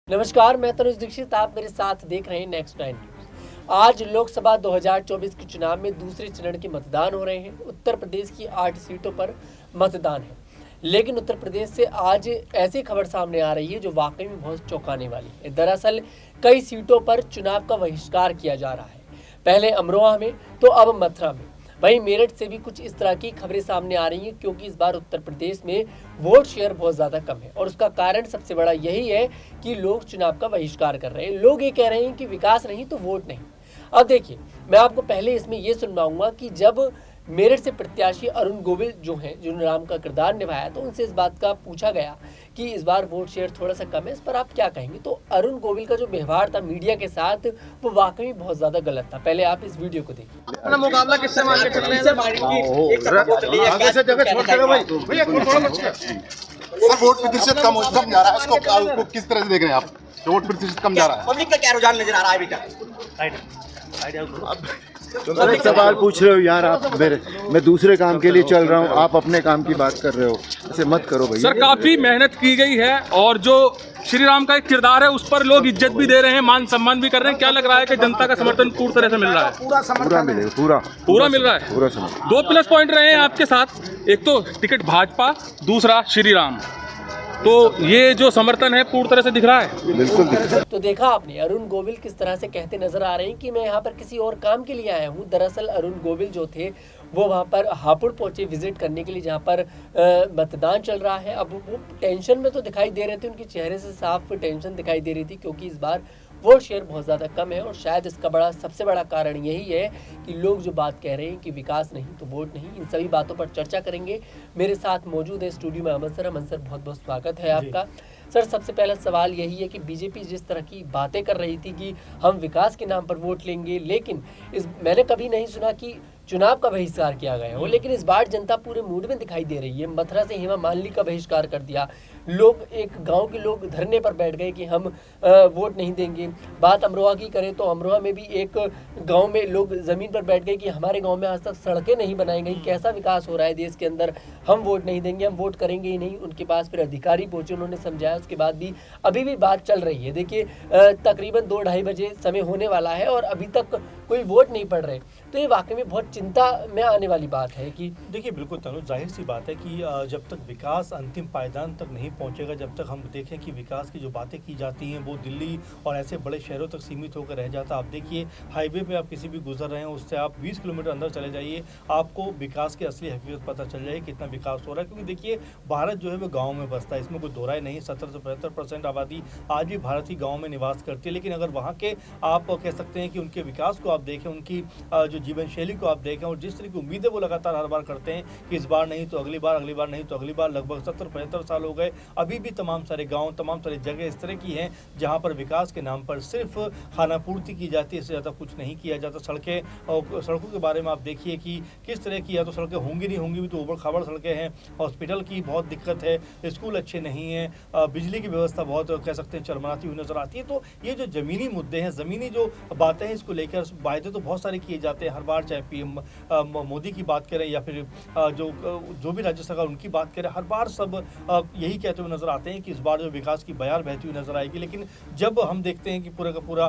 नमस्कार, मैं तनुज दीक्षित। आप मेरे साथ देख रहे हैं नेक्स्ट 9 न्यूज। आज लोकसभा 2024 के चुनाव में दूसरे चरण के मतदान हो रहे हैं। उत्तर प्रदेश की 8 सीटों पर मतदान है, लेकिन उत्तर प्रदेश से आज ऐसी खबर सामने आ रही है जो वाकई में बहुत चौंकाने वाली है। दरअसल कई सीटों पर चुनाव का बहिष्कार किया जा रहा है, पहले अमरोहा में तो अब मथुरा में। वहीं मेरठ से भी कुछ इस तरह की खबरें सामने आ रही हैं, क्योंकि इस बार उत्तर प्रदेश में वोट शेयर बहुत ज़्यादा कम है और उसका कारण सबसे बड़ा यही है कि लोग चुनाव का बहिष्कार कर रहे हैं। लोग ये कह रहे हैं कि विकास नहीं तो वोट नहीं। अब देखिए, मैं आपको पहले इसमें ये सुनवाऊंगा कि जब मेरठ से प्रत्याशी अरुण गोविल जो हैं, जिन्होंने राम का किरदार निभाया, तो उनसे इस बात का पूछा गया कि इस बार वोट शेयर थोड़ा सा कम है, इस पर आप क्या कहेंगे। तो अरुण गोविल का जो व्यवहार था मीडिया के साथ, वो वाकई बहुत ज्यादा गलत था। पहले आप इस वीडियो को देखिए। अपना मुकाबला किससे मान के चल रहे हैं? आगे से जगह छोड़ देगा भाई। भैया सर, वोट प्रतिशत कम जा रहा है, इसको किस तरह से देख रहे हैं आप? वोट प्रतिशत कम जा रहा है, पब्लिक का क्या रुझान नजर आ रहा है अभी तक? सर, एक सवाल पूछ रहे हो यार आप मेरे। मैं दूसरे काम के लिए चल रहा हूँ, आप अपने काम की बात कर रहे हो, ऐसे मत करो भैया। सर, काफी मेहनत की गई है और जो श्री राम का एक किरदार है उस पर लोग इज्जत भी दे रहे हैं, मान सम्मान भी कर रहे हैं। क्या लग रहा है कि जनता का समर्थन पूरी तरह से मिल रहा है? पूरा मिलेगा, पूरा मिल रहा है। पूरा समर्थन। 2 प्लस पॉइंट रहे हैं आपके साथ, एक तो टिकट भाजपा, दूसरा श्री राम। तो ये जो समर्थन है पूरी तरह से दिख रहा है। बिल्कुल दिख रहा है। तो देखा आपने अरुण गोविल किस तरह से कहते नजर आ रहे हैं कि मैं यहाँ पर किसी और काम के लिए आया हूँ। दरअसल अरुण गोविल जो थे वो वहाँ पर हापुड़ पहुंचे विजिट करने के लिए, जहाँ पर मतदान चल रहा है। अब वो टेंशन में तो दिखाई दे रहे थे, उनके चेहरे से साफ टेंशन दिखाई दे रही थी, क्योंकि इस बार वोट शेयर बहुत ज़्यादा कम है। और शायद इसका सबसे बड़ा कारण यही है कि लोग जो बात कह रहे हैं कि विकास नहीं तो वोट नहीं, इन सभी बातों पर चर्चा करेंगे। मेरे साथ मौजूद है स्टूडियो में अमन सर। अमन सर, बहुत बहुत स्वागत है आपका। सर, सबसे पहला सवाल यही है कि बीजेपी जिस तरह की बातें कर रही थी कि हम विकास के नाम पर वोट लेंगे, लेकिन मैंने कभी नहीं सुना कि चुनाव का बहिष्कार किया गया हो। लेकिन इस बार जनता पूरे मूड में दिखाई दे रही है। मथुरा से हेमा मालिनी का बहिष्कार कर दिया, लोग, एक गांव के लोग धरने पर बैठ गए कि हम वोट नहीं देंगे। बात अमरोहा की करें तो अमरोहा में भी एक गांव में लोग ज़मीन पर बैठ गए कि हमारे गांव में आज तक सड़कें नहीं बनाई गई, कैसा विकास हो रहा है देश के अंदर, हम वोट नहीं देंगे, हम वोट करेंगे ही नहीं। उनके पास फिर अधिकारी पहुंचे, उन्होंने समझाया, उसके बाद भी अभी भी बात चल रही है। देखिए, तकरीबन 2-2:30 बजे समय होने वाला है और अभी तक कोई वोट नहीं पड़ रहे। तो ये वाकई में बहुत चिंता में आने वाली बात है कि देखिए, बिल्कुल तनुज, जाहिर सी बात है कि जब तक विकास अंतिम पायदान तक नहीं पहुंचेगा, जब तक हम देखें कि विकास की जो बातें की जाती हैं वो दिल्ली और ऐसे बड़े शहरों तक सीमित होकर रह जाता। आप देखिए, हाईवे पे आप किसी भी गुजर रहे हैं, उससे आप 20 किलोमीटर अंदर चले जाइए, आपको विकास की असली हकीकत पता चल जाए कितना विकास हो रहा है। क्योंकि देखिए, भारत जो है वो गाँव में बसता है, इसमें कोई दो राय नहीं। 70 से 75% आबादी आज भी भारत की गाँव में निवास करती है। लेकिन अगर वहाँ के आप कह सकते हैं कि उनके विकास को आप देखें, उनकी जो जीवन शैली को आप देखें और जिस तरह की उम्मीदें वो लगातार हर बार करते हैं कि इस बार नहीं तो अगली बार, अगली बार नहीं तो अगली बार, लगभग 70-75 साल हो गए, अभी भी तमाम सारे गांव, तमाम सारी जगह इस तरह की हैं जहां पर विकास के नाम पर सिर्फ खाना पूर्ति की जाती है, इससे ज़्यादा कुछ नहीं किया जाता। सड़कें और सड़कों के बारे में आप देखिए कि किस तरह की, या तो सड़कें होंगी नहीं होंगी भी तो ऊबड़ खाबड़ सड़कें हैं, हॉस्पिटल की बहुत दिक्कत है, स्कूल अच्छे नहीं हैं, बिजली की व्यवस्था बहुत कह सकते हैं चरमराती हुई नजर आती है। तो ये जो ज़मीनी मुद्दे हैं, ज़मीनी जो बातें हैं, इसको लेकर वायदे तो बहुत सारे किए जाते हैं हर बार, चाहे पीएम मोदी की बात करें या फिर जो भी राज्य सरकार उनकी बात करें, हर बार सब यही कहते हुए नजर आते हैं कि इस बार जो विकास की बयार बहती हुई नजर आएगी। लेकिन जब हम देखते हैं कि पूरा का पूरा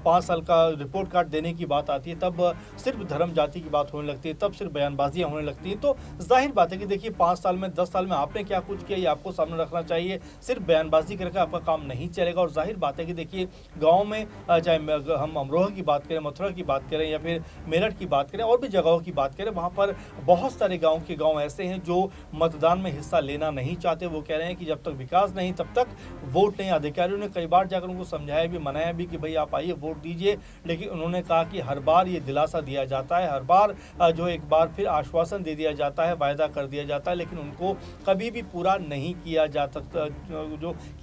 5 साल का रिपोर्ट कार्ड देने की बात आती है, तब सिर्फ धर्म जाति की बात होने लगती है, तब सिर्फ बयानबाजियां होने लगती हैं। तो जाहिर बात है कि देखिए, 5 साल में, 10 साल में आपने क्या कुछ किया ये आपको सामने रखना चाहिए। सिर्फ बयानबाजी करके आपका काम नहीं चलेगा। और जाहिर बात है कि देखिए, गाँव में चाहे हम अमरोहा की बात करें, मथुरा की बात करें या फिर मेरठ की बात करें और भी जगहों की बात करें, वहाँ पर बहुत सारे गांव ऐसे हैं जो मतदान में हिस्सा लेना नहीं चाहते। वो कह रहे हैं कि जब तक विकास नहीं तब तक वोट नहीं। अधिकारियों ने कई बार जाकर उनको समझाया भी, मनाया भी कि भाई आप आइए वोट दीजिए, लेकिन उन्होंने कहा कि हर बार ये दिलासा दिया जाता है, हर बार जो एक बार फिर आश्वासन दे दिया जाता है, वायदा कर दिया जाता है, लेकिन उनको कभी भी पूरा नहीं किया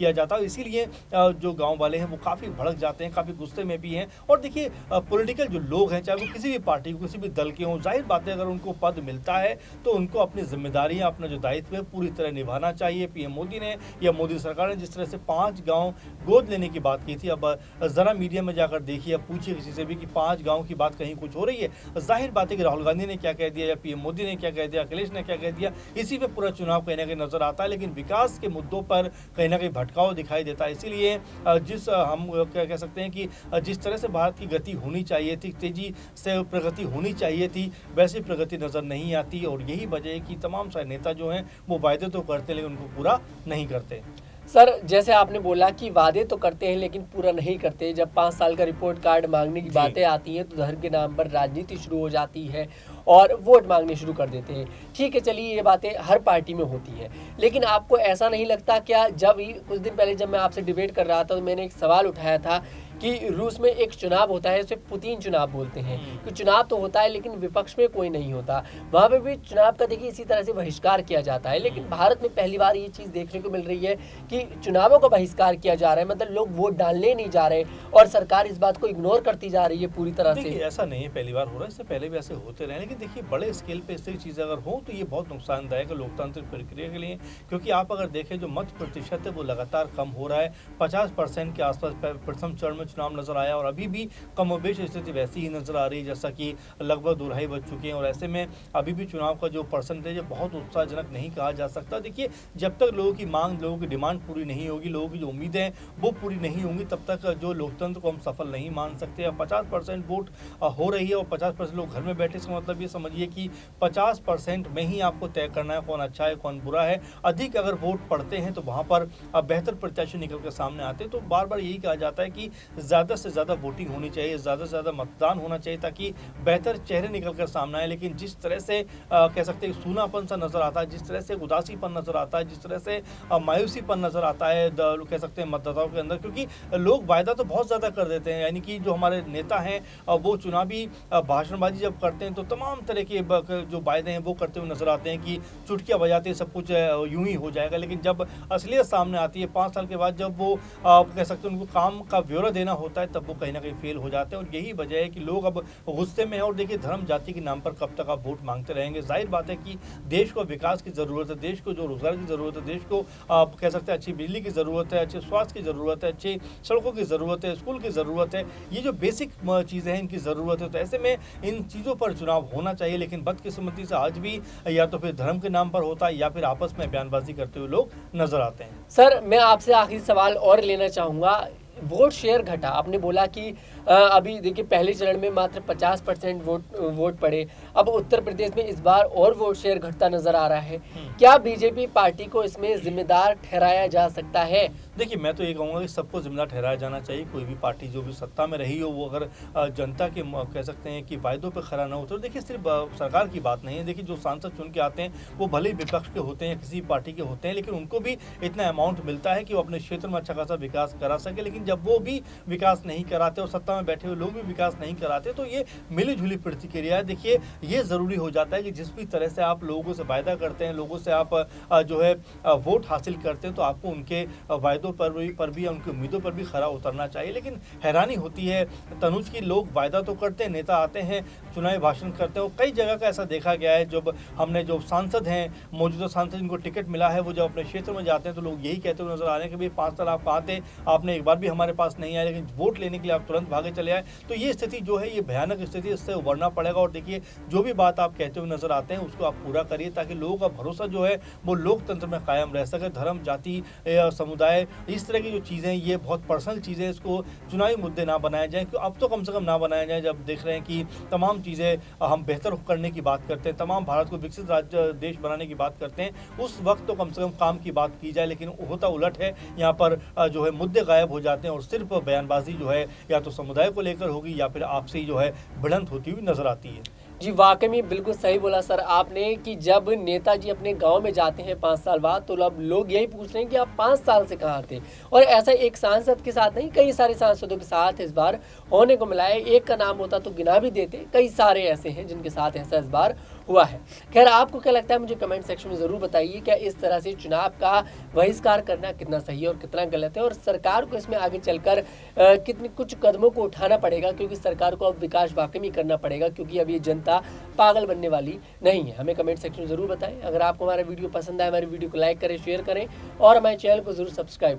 जाता। इसीलिए जो गाँव वाले हैं वो काफ़ी भड़क जाते हैं, काफ़ी गुस्से में भी हैं। और देखिए, पॉलिटिकल जो लोग हैं, चाहे वो किसी भी पार्टी, किसी भी दल के हों, जाहिर बात है अगर उनको पद मिलता है तो उनको अपनी जिम्मेदारियां, अपना जो दायित्व है पूरी तरह निभाना चाहिए। पीएम मोदी मोदी ने या मोदी सरकार ने जिस तरह से 5 गांव गोद लेने की बात की थी, अब जरा मीडिया में जाकर देखिए, अब पूछिए किसी से भी कि 5 गांव की बात कहीं कुछ हो रही है। जाहिर बात है कि राहुल गांधी ने क्या कह दिया या पीएम मोदी ने क्या कह दिया, अखिलेश ने क्या कह दिया, इसी पे पूरा चुनाव कहीं ना कहीं नजर आता है। लेकिन विकास के मुद्दों पर कहीं ना कहीं भटकाव दिखाई देता है। इसीलिए हम क्या कह सकते हैं कि जिस तरह से भारत की गति होनी चाहिए थी, तेजी से प्रगति होनी चाहिए थी, वैसी प्रगति नजर नहीं आती। और यही वजह है कि तमाम सारे नेता जो हैं वो वायदे तो करते लेकिन उनको पूरा नहीं करते। सर, जैसे आपने बोला कि वादे तो करते हैं लेकिन पूरा नहीं करते। जब 5 साल का रिपोर्ट कार्ड मांगने की बातें आती हैं तो धर्म के नाम पर राजनीति शुरू हो जाती है और वोट मांगने शुरू कर देते हैं। ठीक है, चलिए ये बातें हर पार्टी में होती है, लेकिन आपको ऐसा नहीं लगता क्या? जब कुछ दिन पहले जब मैं आपसे डिबेट कर रहा था तो मैंने एक सवाल उठाया था कि रूस में एक चुनाव होता है, उसे पुतिन चुनाव बोलते हैं कि चुनाव तो होता है लेकिन विपक्ष में कोई नहीं होता। वहाँ पे भी चुनाव का देखिए इसी तरह से बहिष्कार किया जाता है। लेकिन भारत में पहली बार ये चीज़ देखने को मिल रही है कि चुनावों का बहिष्कार किया जा रहा है, मतलब लोग वोट डालने नहीं जा रहे और सरकार इस बात को इग्नोर करती जा रही है पूरी तरह से। ऐसा नहीं है पहली बार हो रहा है, इससे पहले भी ऐसे होते रहे। लेकिन देखिए बड़े स्केल पे इस तरह की चीज़ें अगर हो तो ये बहुत नुकसानदायक है लोकतांत्रिक प्रक्रिया के लिए, क्योंकि आप अगर देखें जो मत प्रतिशत है वो लगातार कम हो रहा है। 50% के आसपास प्रथम चरण में चुनाव नजर आया और अभी भी कमोबेश स्थिति वैसी ही नजर आ रही है जैसा कि लगभग 2.5 बज चुके हैं। और ऐसे में अभी भी चुनाव का जो परसेंटेज है बहुत उत्साहजनक नहीं कहा जा सकता। देखिए जब तक लोगों की मांग, लोगों की डिमांड पूरी नहीं होगी, लोगों की जो उम्मीदें हैं वो पूरी नहीं होंगी, तब तक जो लोकतंत्र को हम सफल नहीं मान सकते। अब 50% वोट हो रही है और 50% लोग घर में बैठे, इसका मतलब ये समझिए कि 50% में ही आपको तय करना है कौन अच्छा है कौन बुरा है। अधिक अगर वोट पड़ते हैं तो वहाँ पर बेहतर प्रत्याशी निकल कर सामने आते हैं। तो बार बार यही कहा जाता है कि ज़्यादा से ज़्यादा वोटिंग होनी चाहिए, ज़्यादा से ज़्यादा मतदान होना चाहिए ताकि बेहतर चेहरे निकल कर सामने आए। लेकिन जिस तरह से कह सकते हैं सूनापन सा नज़र आता है, जिस तरह से उदासीपन नज़र आता है, जिस तरह से मायूसीपन नज़र आता है कह सकते हैं मतदाताओं के अंदर, क्योंकि लोग वायदा तो बहुत ज़्यादा कर देते हैं। यानी कि जो हमारे नेता हैं वो चुनावी भाषणबाजी जब करते हैं तो तमाम तरह के जो वायदे हैं वो करते हुए नजर आते हैं कि चुटकियाँ बजाते सब कुछ यूं ही हो जाएगा। लेकिन जब असलियत सामने आती है 5 साल के बाद, जब वो कह सकते हैं उनको काम का ब्यौरा देना होता है, तब वो कहीं ना कहीं फेल हो जाते हैं। और यही वजह है कि लोग अब गुस्से में हैं। और देखिए धर्म जाति के नाम पर कब तक आप वोट मांगते रहेंगे? जाहिर बात है कि देश को विकास की ज़रूरत है, देश को जो रोजगार की ज़रूरत है, देश को आप कह सकते हैं अच्छी बिजली की ज़रूरत है, अच्छे स्वास्थ्य की ज़रूरत है, अच्छी सड़कों की ज़रूरत है, स्कूल की ज़रूरत है। ये जो बेसिक चीज़ें हैं इनकी ज़रूरत है। तो ऐसे में इन चीज़ों पर चुनाव होना चाहिए। लेकिन बदकिस्मती से आज भी या तो फिर धर्म के नाम पर होता है या फिर आपस में बयानबाजी करते हुए लोग नजर आते हैं। सर, मैं आपसे आखिरी सवाल और लेना चाहूँगा। वोट शेयर घटा, आपने बोला कि अभी देखिए पहले चरण में मात्र 50% वोट पड़े, अब उत्तर प्रदेश में इस बार और वोट शेयर घटता नजर आ रहा है। क्या बीजेपी पार्टी को इसमें जिम्मेदार ठहराया जा सकता है? देखिए मैं तो ये कहूँगा कि सबको जिम्मेदार ठहराया जाना चाहिए। कोई भी पार्टी जो भी सत्ता में रही हो वो अगर जनता के कह सकते हैं कि वायदों पर खरा ना उतरे। देखिए सिर्फ सरकार की बात नहीं है, देखिए जो सांसद चुन के आते हैं वो भले ही विपक्ष के होते हैं या किसी पार्टी के होते हैं, लेकिन उनको भी इतना अमाउंट मिलता है कि वो अपने क्षेत्र में अच्छा खासा विकास करा सके। लेकिन जब वो भी विकास नहीं कराते और सत्ता में बैठे हुए लोग भी विकास नहीं कराते तो ये मिली-जुली प्रतिक्रिया है। देखिए ये ज़रूरी हो जाता है कि जिस भी तरह से आप लोगों से वायदा करते हैं, लोगों से आप जो है वोट हासिल करते हैं, तो आपको उनके वायदों पर भी उनकी उम्मीदों पर भी खरा उतरना चाहिए। लेकिन हैरानी होती है तनुज की, लोग वायदा तो करते हैं, नेता आते हैं, चुनावी भाषण करते हैं। कई जगह का ऐसा देखा गया है, जब हमने जो सांसद हैं, मौजूदा सांसद जिनको टिकट मिला है, वो जब अपने क्षेत्र में जाते हैं तो लोग यही कहते हुए नजर आ रहे हैं कि भाई 5 साल आप कहाँ थे, आपने एक बार भी हमारे पास नहीं आया, लेकिन वोट लेने के लिए आप तुरंत भागे चले आए। तो ये स्थिति जो है ये भयानक स्थिति, इससे उबरना पड़ेगा। और देखिए जो भी बात आप कहते हुए नजर आते हैं उसको आप पूरा करिए ताकि लोगों का भरोसा जो है वो लोकतंत्र में कायम रह सके। धर्म, जाति, समुदाय, इस तरह की जो चीज़ें ये बहुत पर्सनल चीज़ें, इसको चुनावी मुद्दे ना बनाया जाए। अब तो कम से कम ना बनाया जाए। जब देख रहे हैं कि तमाम चीज़ें हम बेहतर करने की बात करते हैं, तमाम भारत को विकसित राज्य देश बनाने की बात करते हैं, उस वक्त तो कम से कम काम की बात की जाए। लेकिन होता उलट है, यहाँ पर जो है मुद्दे गायब हो जाते हैं और सिर्फ बयानबाजी जो है या तो समुदाय को लेकर होगी या फिर आपसी जो है भिड़ंत होती हुई नजर आती है। जी वाकई में बिल्कुल सही बोला सर आपने कि जब नेताजी अपने गांव में जाते हैं 5 साल बाद तो अब लोग यही पूछ रहे हैं कि आप 5 साल से कहाँ थे। और ऐसा एक सांसद के साथ नहीं, कई सारे सांसदों के साथ इस बार होने को मिला है। एक का नाम होता तो गिना भी देते, कई सारे ऐसे हैं जिनके साथ ऐसा इस बार हुआ है। खैर, आपको क्या लगता है मुझे कमेंट सेक्शन में ज़रूर बताइए, क्या इस तरह से चुनाव का बहिष्कार करना कितना सही है और कितना गलत है, और सरकार को इसमें आगे चलकर कितने कुछ कदमों को उठाना पड़ेगा, क्योंकि सरकार को अब विकास वाकई में करना पड़ेगा, क्योंकि अब ये जनता पागल बनने वाली नहीं है। हमें कमेंट सेक्शन में ज़रूर बताएं। अगर आपको हमारा वीडियो पसंद आए, हमारी वीडियो को लाइक करें, शेयर करें और हमारे चैनल को ज़रूर सब्सक्राइब